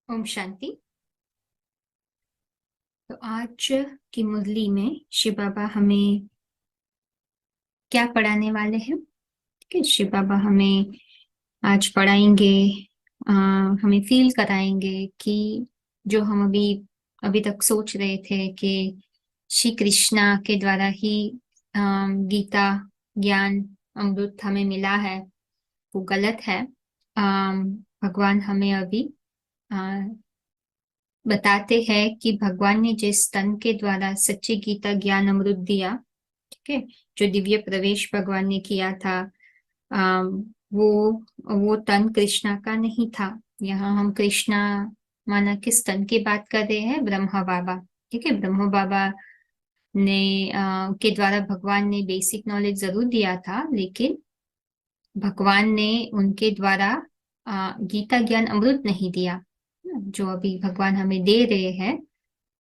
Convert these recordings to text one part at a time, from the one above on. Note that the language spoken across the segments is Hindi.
ओम शांति। तो आज की मुरली में शिव बाबा हमें क्या पढ़ाने वाले हैं? ठीक है, शिव बाबा हमें आज पढ़ाएंगे, हमें फील कराएंगे कि जो हम अभी अभी तक सोच रहे थे कि श्री कृष्णा के द्वारा ही गीता ज्ञान अमृत हमें मिला है, वो गलत है। भगवान हमें अभी बताते हैं कि भगवान ने जिस तन के द्वारा सच्ची गीता ज्ञान अमृत दिया, ठीक है, जो दिव्य प्रवेश भगवान ने किया था, अम, वो तन कृष्णा का नहीं था। यहाँ हम कृष्णा माना किस तन की बात कर रहे हैं? ब्रह्मा बाबा। ठीक है, ब्रह्मा बाबा ने के द्वारा भगवान ने बेसिक नॉलेज जरूर दिया था, लेकिन भगवान ने उनके द्वारा गीता ज्ञान अमृत नहीं दिया। जो अभी भगवान हमें दे रहे हैं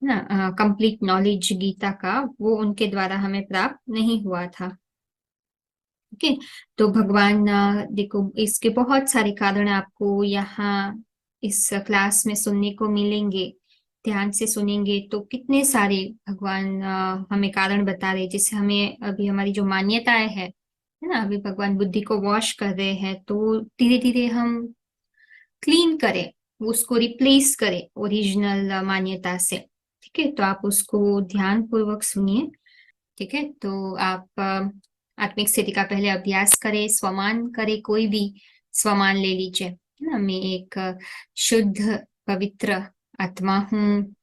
ना, कंप्लीट नॉलेज गीता का, वो उनके द्वारा हमें प्राप्त नहीं हुआ था। ओके, तो भगवान देखो, इसके बहुत सारे कारण आपको यहाँ इस क्लास में सुनने को मिलेंगे। ध्यान से सुनेंगे तो कितने सारे भगवान हमें कारण बता रहे, जिससे हमें अभी हमारी जो मान्यताएं है ना, अभी भगवान बुद्धि को वॉश कर रहे हैं, तो धीरे धीरे हम क्लीन करें, उसको रिप्लेस करें ओरिजिनल मान्यता से। ठीक है, तो आप उसको ध्यान पूर्वक सुनिए। ठीक है, तो आप आत्मिक स्थिति का पहले अभ्यास करें, स्वमान करें, कोई भी स्वमान ले लीजिए, है ना। मैं एक शुद्ध पवित्र आत्मा हूँ,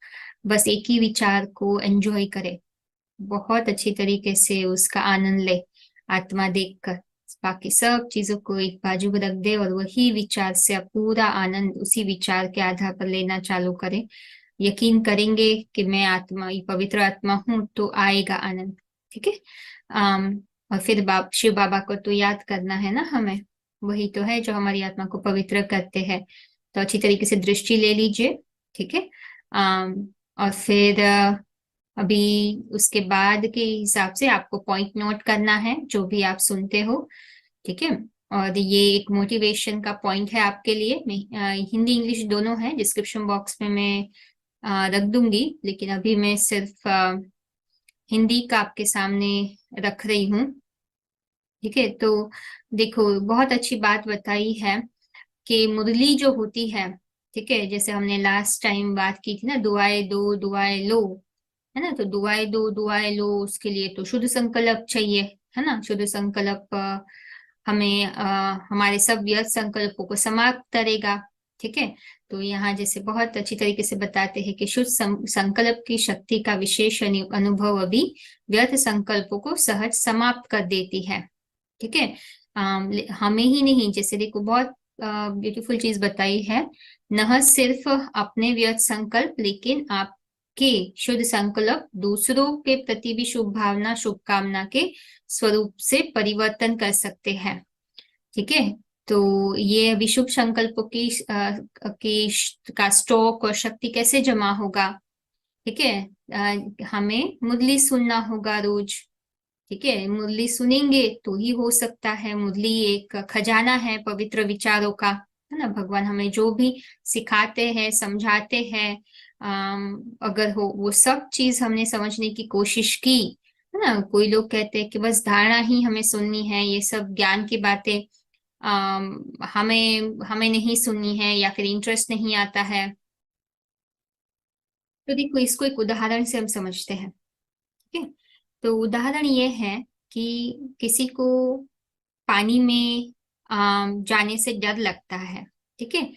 बस एक ही विचार को एंजॉय करे, बहुत अच्छी तरीके से उसका आनंद ले, आत्मा देखकर बाकी सब चीजों को एक बाजू में रख दे और वही विचार से आप पूरा आनंद उसी विचार के आधार पर लेना चालू करें। यकीन करेंगे कि मैं आत्मा, ये पवित्र आत्मा हूं, तो आएगा आनंद। ठीक है। और फिर शिव बाबा को तो याद करना है ना हमें, वही तो है जो हमारी आत्मा को पवित्र करते हैं। तो अच्छी तरीके से दृष्टि ले लीजिए। ठीक है। और फिर अभी उसके बाद के हिसाब से आपको पॉइंट नोट करना है जो भी आप सुनते हो। ठीक है, और ये एक मोटिवेशन का पॉइंट है आपके लिए। मैं हिंदी इंग्लिश दोनों है, डिस्क्रिप्शन बॉक्स में मैं रख दूंगी, लेकिन अभी मैं सिर्फ हिंदी का आपके सामने रख रही हूँ। ठीक है, तो देखो, बहुत अच्छी बात बताई है कि मुरली जो होती है, ठीक है, जैसे हमने लास्ट टाइम बात की थी ना, दुआएं दो दुआएं लो, है ना। तो दुआएं दो दुआएं लो, उसके लिए तो शुद्ध संकल्प चाहिए, है ना। शुद्ध संकल्प हमें हमारे सब व्यर्थ संकल्पों को समाप्त करेगा। ठीक है, तो यहाँ जैसे बहुत अच्छी तरीके से बताते हैं कि शुद्ध संकल्प की शक्ति का विशेष अनुभव अभी व्यर्थ संकल्पों को सहज समाप्त कर देती है। ठीक है, हमें ही नहीं, जैसे देखो बहुत ब्यूटीफुल चीज बताई है, न सिर्फ अपने व्यर्थ संकल्प, लेकिन आपके शुद्ध संकल्प दूसरों के प्रति भी शुभ भावना शुभकामना के स्वरूप से परिवर्तन कर सकते हैं। ठीक है, तो ये अभी शुभ संकल्पों का स्टॉक और शक्ति कैसे जमा होगा? ठीक है, हमें मुरली सुनना होगा रोज। ठीक है, मुरली सुनेंगे तो ही हो सकता है। मुरली एक खजाना है पवित्र विचारों का, है ना। भगवान हमें जो भी सिखाते हैं, समझाते हैं, अगर हो वो सब चीज हमने समझने की कोशिश की, है ना। कोई लोग कहते हैं कि बस धारणा ही हमें सुननी है, ये सब ज्ञान की बातें हमें हमें नहीं सुननी है, या फिर इंटरेस्ट नहीं आता है। तो देखो, इसको एक उदाहरण से हम समझते हैं। ठीक है, तो उदाहरण ये है कि किसी को पानी में जाने से डर लगता है। ठीक है,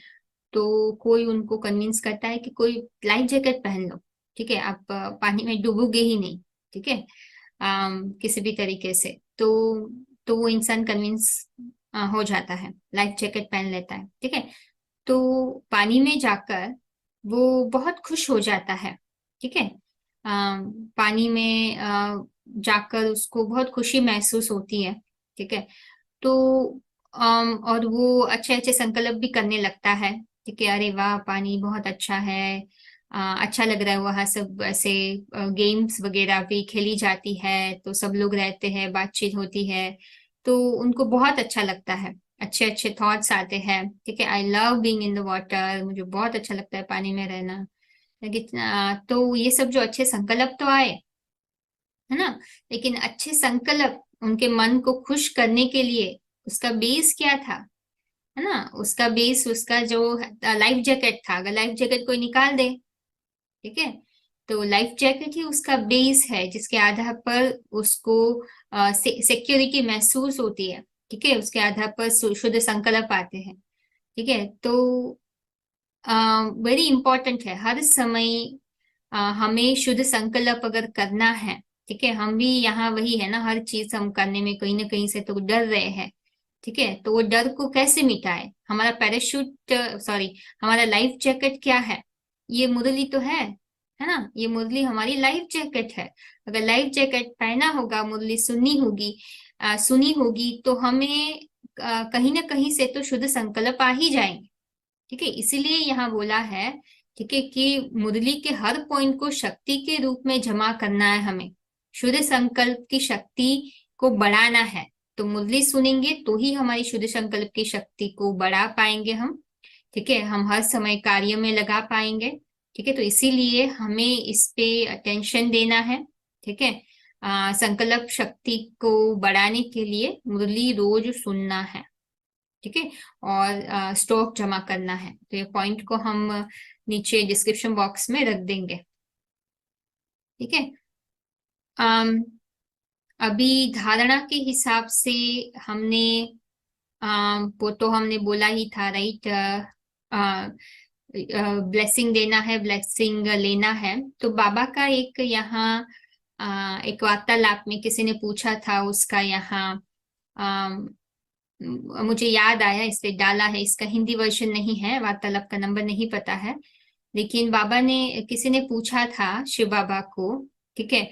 तो कोई उनको कन्विंस करता है कि कोई लाइफ जैकेट पहन लो। ठीक है, आप पानी में डूबोगे ही नहीं। ठीक है, किसी भी तरीके से, तो वो इंसान कन्विंस हो जाता है, लाइफ जैकेट पहन लेता है। ठीक है, तो पानी में जाकर वो बहुत खुश हो जाता है। ठीक है, पानी में जाकर उसको बहुत खुशी महसूस होती है। ठीक है, तो और वो अच्छे अच्छे संकल्प भी करने लगता है। ठीक है, अरे वाह, पानी बहुत अच्छा है, अच्छा लग रहा है, वहां सब ऐसे गेम्स वगैरह भी खेली जाती है, तो सब लोग रहते हैं, बातचीत होती है, तो उनको बहुत अच्छा लगता है। अच्छे अच्छे थॉट्स आते हैं, ठीक है। I love being in the water, मुझे बहुत अच्छा लगता है पानी में रहना। लेकिन तो ये सब जो अच्छे संकल्प तो आए, है ना, लेकिन अच्छे संकल्प उनके मन को खुश करने के लिए उसका बेस क्या था, है ना, उसका बेस उसका जो लाइफ जैकेट था। अगर लाइफ जैकेट कोई निकाल दे, ठीक है, तो लाइफ जैकेट ही उसका बेस है जिसके आधार पर उसको सिक्योरिटी महसूस होती है, ठीक है, उसके आधार पर शुद्ध संकल्प आते हैं, ठीक है। तो वेरी इंपॉर्टेंट है हर समय हमें शुद्ध संकल्प अगर करना है, ठीक है। हम भी यहाँ वही है ना, हर चीज हम करने में कहीं ना कहीं से तो डर रहे हैं, ठीक है। तो वो डर को कैसे मिटाए, हमारा पैराशूट सॉरी हमारा लाइफ जैकेट क्या है, ये मुरली तो है ना, ये मुरली हमारी लाइफ जैकेट है। अगर लाइफ जैकेट पहना होगा, मुरली सुनी होगी तो हमें कहीं ना कहीं से तो शुद्ध संकल्प आ ही जाएंगे, ठीक है। इसीलिए यहाँ बोला है, ठीक है, कि मुरली के हर पॉइंट को शक्ति के रूप में जमा करना है हमें, शुद्ध संकल्प की शक्ति को बढ़ाना है। तो मुरली सुनेंगे तो ही हमारी शुद्ध संकल्प की शक्ति को बढ़ा पाएंगे हम, ठीक है, हम हर समय कार्य में लगा पाएंगे, ठीक है। तो इसीलिए हमें इस पे अटेंशन देना है, ठीक है। संकल्प शक्ति को बढ़ाने के लिए मुरली रोज सुनना है, ठीक है, और स्टॉक जमा करना है। तो ये पॉइंट को हम नीचे डिस्क्रिप्शन बॉक्स में रख देंगे, ठीक है। अम, अभी धारणा के हिसाब से हमने वो तो हमने बोला ही था, राइट, ब्लेसिंग देना है, ब्लेसिंग लेना है। तो बाबा का एक यहाँ एक वार्तालाप में किसी ने पूछा था, उसका यहाँ मुझे याद आया इसलिए डाला है, इसका हिंदी वर्जन नहीं है, वार्तालाप का नंबर नहीं पता है। लेकिन बाबा ने किसी ने पूछा था शिव बाबा को, ठीक है,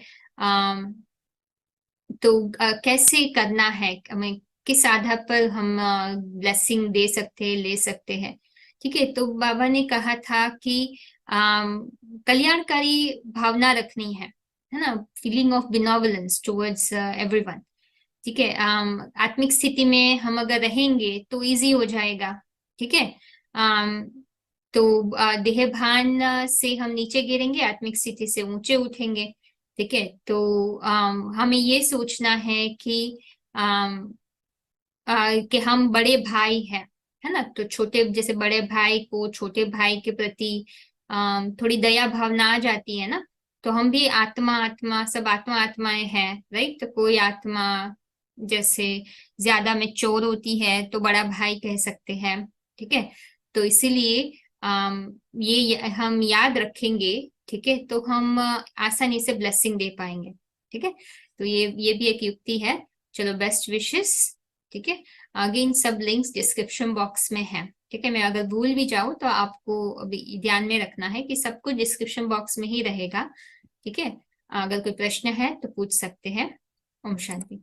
तो कैसे करना है हमें, किस आधार पर हम ब्लेसिंग दे सकते हैं, ले सकते हैं, ठीक है। तो बाबा ने कहा था कि कल्याणकारी भावना रखनी है ना, फीलिंग ऑफ बिनोवलेंस टुवर्ड्स एवरीवन, ठीक है। आत्मिक स्थिति में हम अगर रहेंगे तो इजी हो जाएगा, ठीक है। तो देह भान से हम नीचे गिरेंगे, आत्मिक स्थिति से ऊंचे उठेंगे, ठीक है। तो हमें ये सोचना है कि हम बड़े भाई हैं, है ना, तो छोटे जैसे बड़े भाई को छोटे भाई के प्रति थोड़ी दया भावना आ जाती है ना। तो हम भी आत्मा आत्मा सब आत्मा आत्माएं हैं, राइट। तो कोई आत्मा जैसे ज्यादा मैच्योर होती है तो बड़ा भाई कह सकते हैं, ठीक है। तो इसीलिए ये हम याद रखेंगे, ठीक है, तो हम आसानी से ब्लेसिंग दे पाएंगे, ठीक है। तो ये भी एक युक्ति है। चलो, बेस्ट विशेस, ठीक है। आगे इन सब लिंक्स डिस्क्रिप्शन बॉक्स में है, ठीक है। मैं अगर भूल भी जाऊं तो आपको अभी ध्यान में रखना है कि सब कुछ डिस्क्रिप्शन बॉक्स में ही रहेगा, ठीक है। अगर कोई प्रश्न है तो पूछ सकते हैं। ओम शांति।